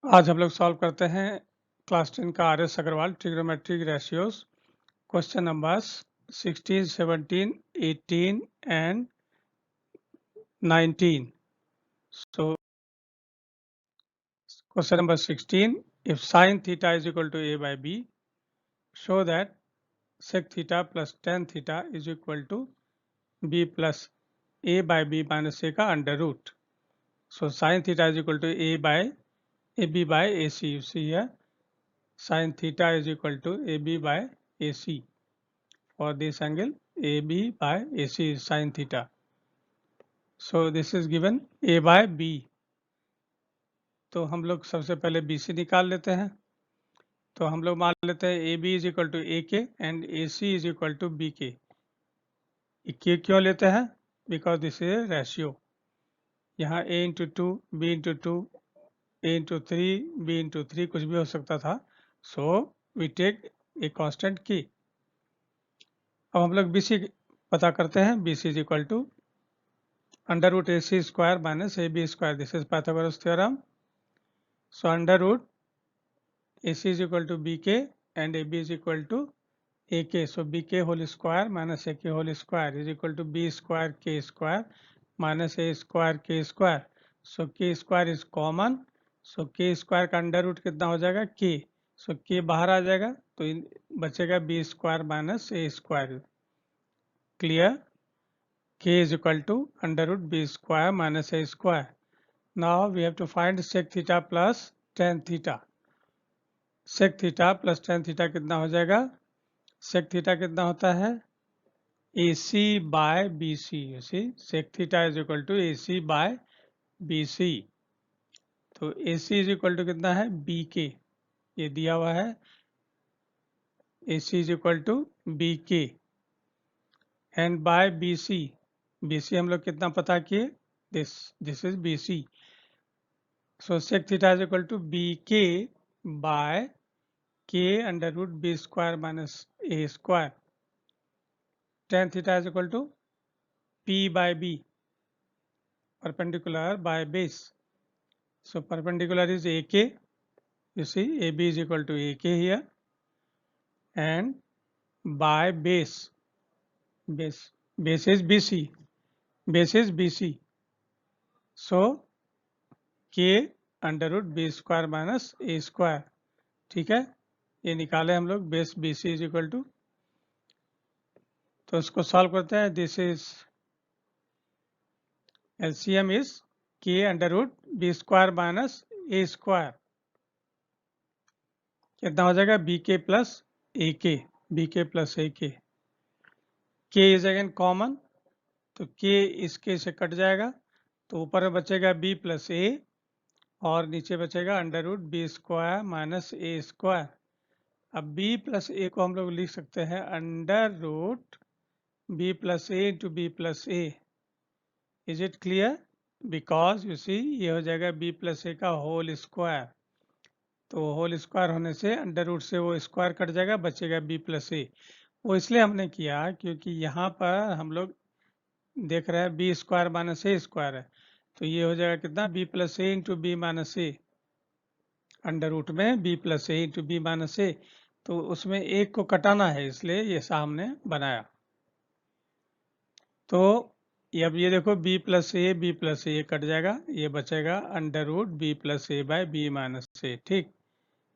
आज हम लोग सॉल्व करते हैं क्लास 10 का R S. Agarwal trigonometric ratios question numbers 16, 17, 18 and 19. So question number 16, if sin theta is equal to a by b, show that sec theta plus tan theta is equal to b plus a by b minus a का under root. So sin theta is equal to a by ab by ac. You see here sin theta is equal to ab by ac. For this angle AB by AC is sin theta. So this is given A by B. तो हम लोग सबसे पहले BC निकाल लेते हैं. तो हम लोग मान लेते हैं AB is equal to AK and AC is equal to BK. K क्यों लेते हैं? Because this is a ratio. यहाँ A into 2, B into 2, A into 3, B into 3 कुछ भी हो सकता था. So we take a constant K. अब हम लोग BC पता करते हैं. BC is equal to under root AC square minus AB square. This is Pythagoras theorem. So under root AC is equal to BK and AB is equal to AK. So BK whole square minus AK whole square is equal to B square K square minus A square K square. So K square is common. So K square का under root कितना हो जाएगा K. So K बाहर आ जाएगा तो बचेगा B square minus A square. Clear? K is equal to under root B square minus A square. Now we have to find sec theta plus tan theta. sec theta plus tan theta कितना हो जाएगा? sec theta कितना होता है? AC by BC. You see, sec theta is equal to AC by BC. तो AC is equal to कितना है? BK. ये दिया हुआ है. AC is equal to BK. And by BC. BC हम लोग कितना पता किए? This is BC. So sec theta is equal to BK by K under root B square minus A square. Tan theta is equal to P by B, perpendicular by base. So perpendicular is AK. You see AB is equal to AK here, and by base is BC. Base is BC. So K under root B square minus A square. ठीक है, ये निकाले हम लोग. Base BC is equal to, तो इसको solve करते हैं. This is LCM is K under root B square minus A square. कितना हो जाएगा? BK plus AK. BK plus AK. K is again common, तो K इस K से कट जाएगा, तो ऊपर में बचेगा B plus A और नीचे बचेगा under root B square minus A square. अब B plus A को हम लोग लिख सकते हैं under root B plus A into B plus A. Is it clear? Because you see ये हो जाएगा B plus A का होल स्क्वायर, तो होल स्क्वायर होने से अंडर रूट से वो स्क्वायर कट जाएगा, बचेगा B plus A. वो इसलिए हमने किया क्योंकि यहाँ पर हम लोग देख रहे हैं B square minus A square है, तो ये हो जाएगा कितना? B plus A into B minus A. Under root में B plus A into B minus A, तो उसमें एक को कटाना है, इसलिए ये सा हमने बनाया. तो अब ये देखो B plus A कट जाएगा, ये बचेगा under root B plus A by B minus A. ठीक,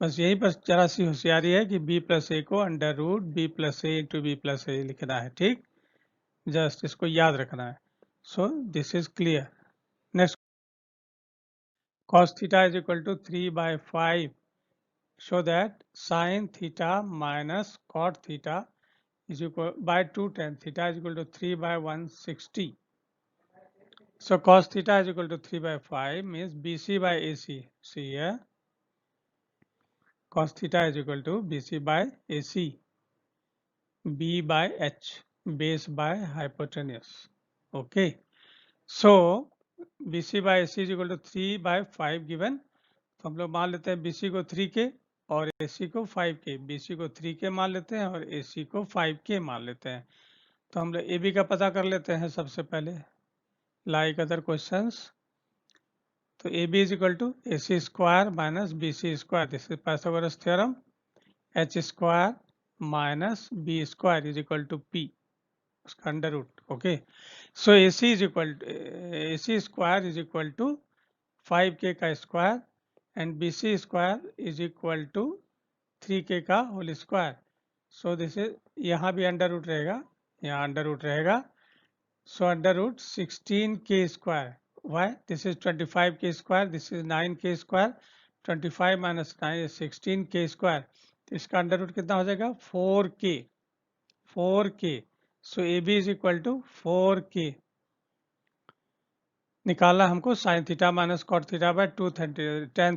बस यही पर जरा सी होशियारी है कि B plus A को under root B plus A into B plus A लिखना है. ठीक, जस्ट इसको याद रखना है. So this is clear. Next, cos theta is equal to 3 by 5. Show that sin theta minus cot theta is equal by 2 tan theta is equal to 3 by 160. So cos theta is equal to 3 by 5 means BC by AC. See here, cos theta is equal to BC by AC, B by H, base by hypotenuse. Okay, so BC by AC is equal to 3 by 5 given. तो हम लोग मान लेते हैं BC को 3K और AC को 5K. BC को 3K मान लेते हैं और AC को 5K मान लेते हैं. तो हम लोग AB का पता कर लेते हैं सबसे पहले, लाइक अदर क्वेश्चंस. तो AB is equal to AC square minus BC square. This is Pythagoras theorem. H square minus B square is equal to P. उसका under root. Okay, so AC is equal to AC square is equal to 5K का square and BC square is equal to 3K का whole square. So this is, यहाँ भी under root रहेगा, यहाँ under root रहेगा. So under root 16K square. Why? This is 25K square, this is 9K square. 25 minus 9 is 16K square. तो इसका under root कितना हो जाएगा? 4K. 4K. So AB is equal to 4K. निकालना हमको sine theta minus cot theta by 2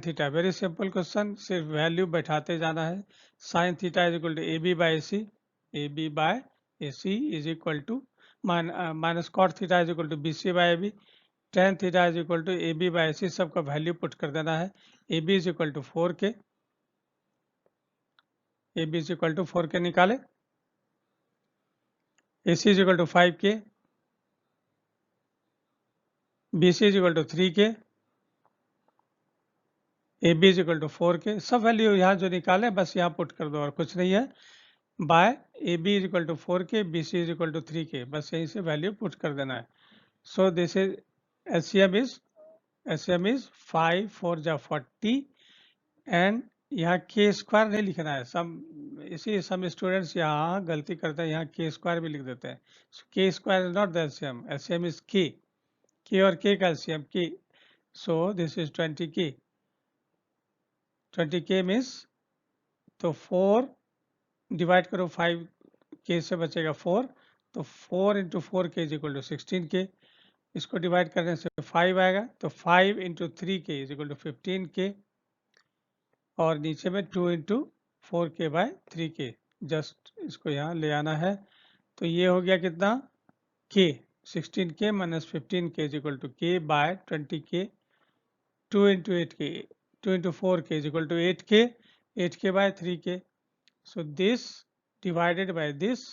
theta. Very simple question, सिर्फ value बैठाते जाना है. Sine theta is equal to AB by AC. AB by AC is equal to minus cot theta is equal to BC by AB. tan theta is equal to AB by AC. सबका value put कर देना है. AB is equal to 4K. AB is equal to 4K निकाले. AC is equal to 5K. BC is equal to 3K. AB is equal to 4K. सब value यहाँ जो निकाले बस यहाँ पुट कर दो और कुछ नहीं है. By AB is equal to 4K, BC is equal to 3K. बस यहीं से वैल्यू पुट कर देना है. So this is LCM is 5 4 जा 40 एंड यहाँ K स्क्वायर नहीं लिखना है. सम स्टूडेंट्स यहाँ गलती करते हैं, यहाँ K स्क्वायर भी लिख देते हैं. K square is not the LCM. LCM is K. K और K का LCM K. So this is 20K. 20K means, तो 4 डिवाइड करो 5K से बचेगा 4. तो 4 into 4K is equal to 16K. इसको डिवाइड करने से 5 आएगा. तो 5 into 3K is equal to 15K. और नीचे में 2 into 4K bye 3K. Just इसको यहाँ ले आना है. तो ये हो गया कितना? K. 16K minus 15K is equal to K by 20K. 2 into 8K. 2 into 4K is equal to 8K. 8K by 3K. So this divided by this.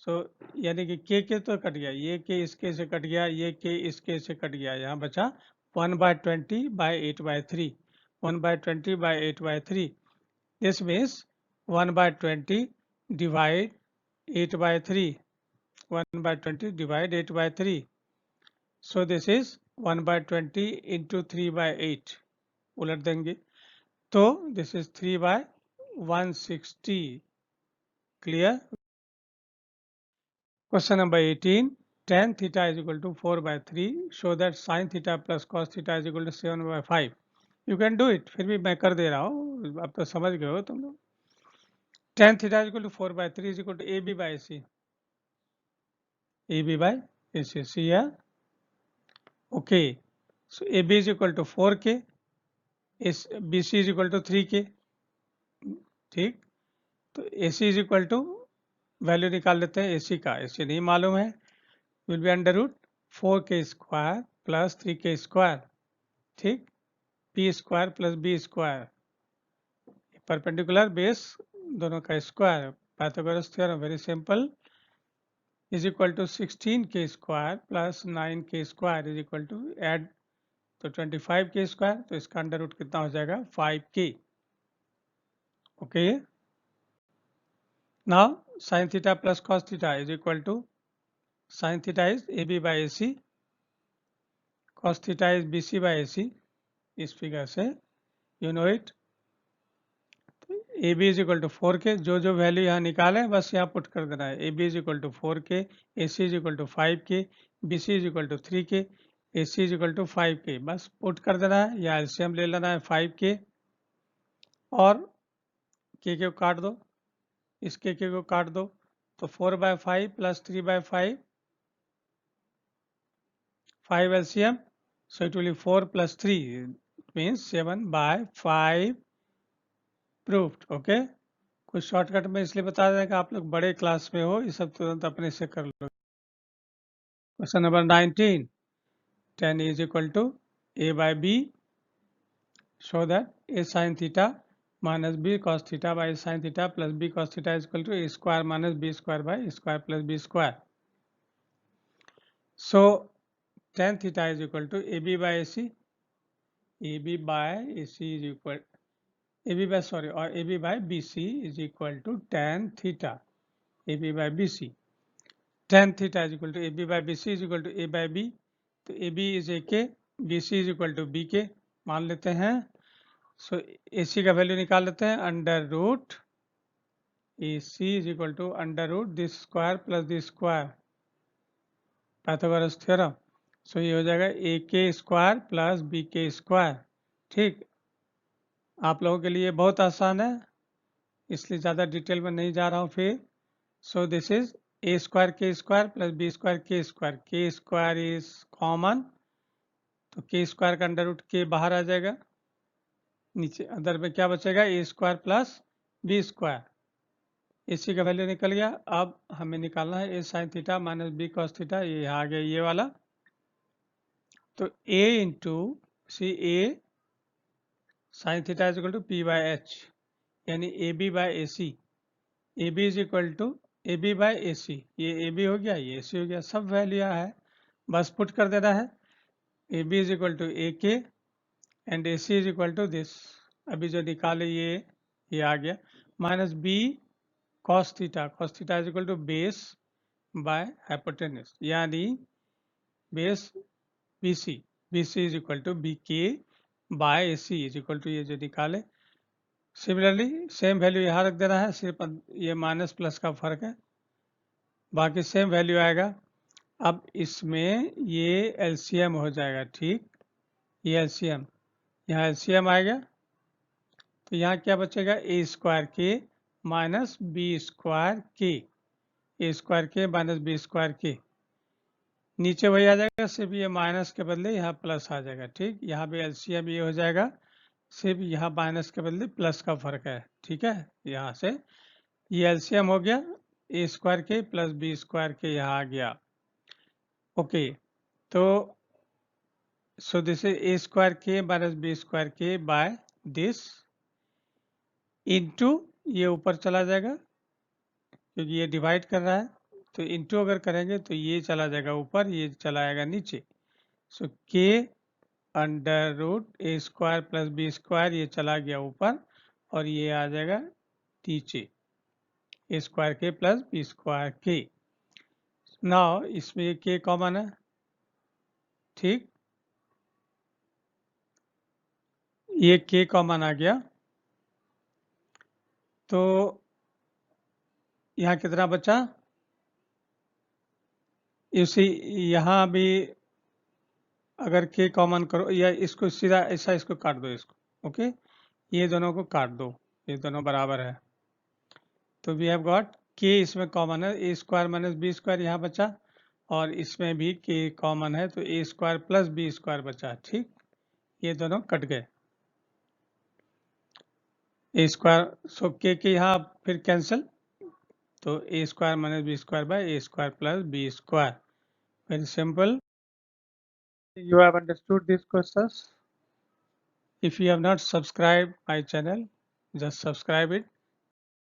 So यानी कि K तो कट गया, ये K इसके से कट गया, ये K इसके से कट गया. यहाँ बचा 1 by 20 by 8 by 3. 1 by 20 by 8 by 3. This means 1 by 20 divide 8 by 3. 1 by 20 divide 8 by 3. So this is 1 by 20 into 3 by 8. उलट देंगे तो this is 3 by 160. Clear? Question number 18. Tan theta is equal to 4 by 3. Show that sin theta plus cos theta is equal to 7 by 5. You can do it. फिर भी मैं कर दे रहा हूँ, अब तो समझ गए हो तुम लोग. Tan theta is equal to 4 by 3 is equal to AB by AC. AB by AC. See here? Okay. So AB is equal to 4K. BC is equal to 3K. ठीक. तो AC is equal to, value निकाल लेते हैं AC का. AC नहीं मालूम है. Will be under root 4K square plus 3K square. ठीक. P square plus B square. Perpendicular base दोनों का square. Pythagoras theorem very simple. Is equal to 16K square plus 9K square is equal to एड तो 25K square. तो इसका under root कितना हो जाएगा? 5K. Okay. Now sine theta plus cos theta is equal to, sine theta is AB by AC, cos theta is BC by AC. इस figure से you know it. AB is equal to 4K. जो value यहाँ निकाले बस यहाँ put कर देना है. AB is equal to 4K, AC is equal to 5K, BC is equal to 3K, AC is equal to 5K. बस पुट कर देना है. या LCM ले लेना है 5K और K को काट दो. इस K को काट दो तो 4 by 5 plus 3 by 5, 5 LCM. So it will be 4 plus 3 means 7 by 5 proved. Okay. कुछ शॉर्टकट में इसलिए बता दें कि आप लोग बड़े क्लास में हो, ये सब तुरंत अपने से कर लो. Question number 19. tan is equal to A by B. Show that A sin theta minus B cos theta by sin theta plus B cos theta is equal to A square minus B square by A square plus B square. So tan theta is equal to AB by AC. AB by AC is equal AB by sorry or AB by BC is equal to tan theta. AB by BC. Tan theta is equal to AB by BC is equal to A by B. तो AB is AK, BC is equal to BK मान लेते हैं. So AC का value निकाल लेते हैं. Under root AC is equal to under root this square plus this square. Pythagoras theorem. So ये हो जाएगा AK square plus BK square. ठीक, आप लोगों के लिए बहुत आसान है इसलिए ज़्यादा डिटेल में नहीं जा रहा हूँ फिर. सो this is A square K square plus B square K square. K square is common तो K स्क्वायर का अंडर रूट K बाहर आ जाएगा. नीचे अंदर में क्या बचेगा A square plus B square. AC का वैल्यू निकल गया. अब हमें निकालना है A sine theta minus B cos theta. ये आ गया ये वाला. तो A into C A sine theta is equal to P by H यानी AB by AC. AB is equal to AB by AC. ये AB हो गया ये AC हो गया. सब वैल्यू है बस पुट कर देना है. AB is equal to AK and AC is equal to this. अभी जो निकाले ये आ गया minus B cos theta. cos theta is equal to base by hypotenuse यानी base BC. BC is equal to BK by AC is equal to ये जो निकाले. सिमिलरली सेम वैल्यू यहाँ रख देना है. सिर्फ ये माइनस प्लस का फर्क है बाकी सेम वैल्यू आएगा. अब इसमें ये LCM हो जाएगा. ठीक, ये LCM यहाँ LCM आएगा तो यहाँ क्या बचेगा A square K minus B square K. A square K minus B square K. नीचे वही आ जाएगा सिर्फ ये माइनस के बदले यहाँ प्लस आ जाएगा. ठीक, यहाँ भी LCM ये हो जाएगा सिर्फ यहाँ माइनस के बदले प्लस का फर्क है. ठीक है, यहाँ से ये LCM हो गया. A square K plus B square K यहाँ आ गया. ओके, तो so this is A square K minus B square K by this into ये ऊपर चला जाएगा क्योंकि ये डिवाइड कर रहा है. तो इंटू अगर करेंगे तो ये चला जाएगा ऊपर ये चला आएगा नीचे. So K under root A square plus B square ये चला गया ऊपर और ये आ जाएगा नीचे A square K plus B square K. Now इसमें ये K कॉमन है. ठीक, ये K कॉमन आ गया तो यहाँ कितना बचा. इसी यहाँ भी अगर K कॉमन करो या इसको सीधा ऐसा इसको काट दो इसको. ओके, ये दोनों को काट दो ये दोनों बराबर है. तो वी हैव गॉट K इसमें कॉमन है. A square minus B square यहाँ बचा और इसमें भी K कॉमन है तो A square plus B square बचा. ठीक, ये दोनों कट गए. A स्क्वायर सो K के यहाँ फिर कैंसिल तो A square minus B square by A square plus B square. Very simple. You have understood these questions. If you have not subscribed my channel, just subscribe it